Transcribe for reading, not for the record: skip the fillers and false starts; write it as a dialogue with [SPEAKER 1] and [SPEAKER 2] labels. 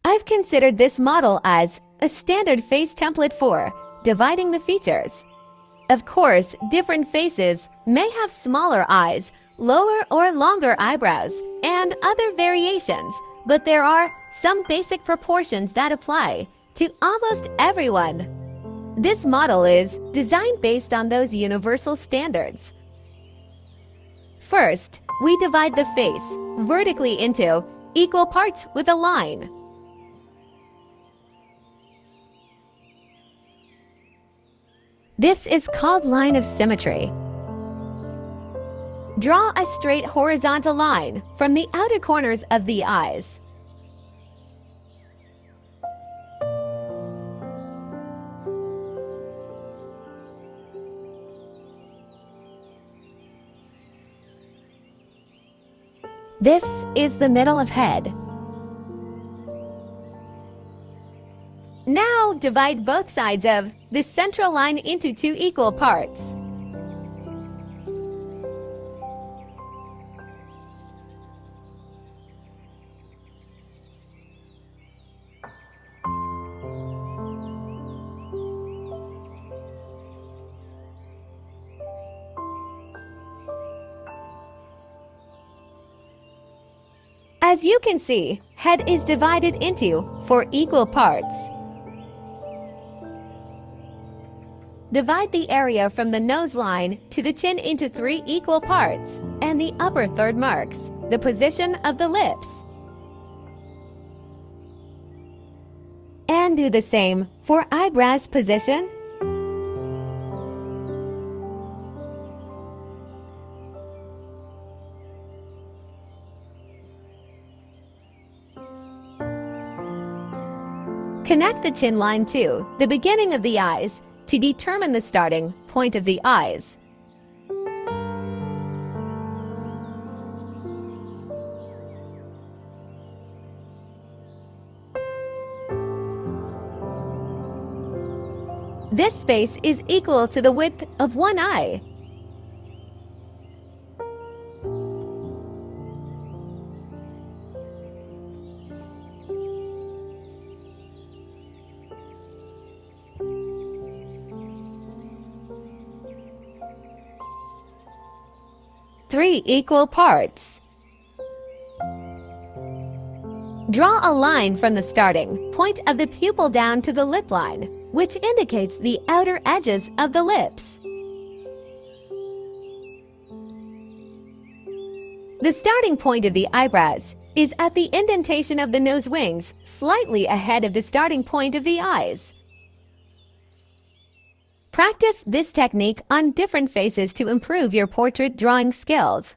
[SPEAKER 1] I've considered this model as a standard face template for dividing the features. Of course, different faces may have smaller eyes, lower or longer eyebrows, and other variations, but there are some basic proportions that apply to almost everyone. This model is designed based on those universal standards. First, we divide the face vertically into equal parts with a line. This is called line of symmetry. Draw a straight horizontal line from the outer corners of the eyes. This is the middle of head. Now divide both sides of the central line into two equal parts. As you can see, head is divided into 4 equal parts. Divide the area from the nose line to the chin into 3 equal parts, and the upper third marks the position of the lips. And do the same for eyebrows position. Connect the chin line to the beginning of the eyes to determine the starting point of the eyes. This space is equal to the width of one eye. Three equal parts. Draw a line from the starting point of the pupil down to the lip line, which indicates the outer edges of the lips. The starting point of the eyebrows is at the indentation of the nose wings, slightly ahead of the starting point of the eyes. Practice this technique on different faces to improve your portrait drawing skills.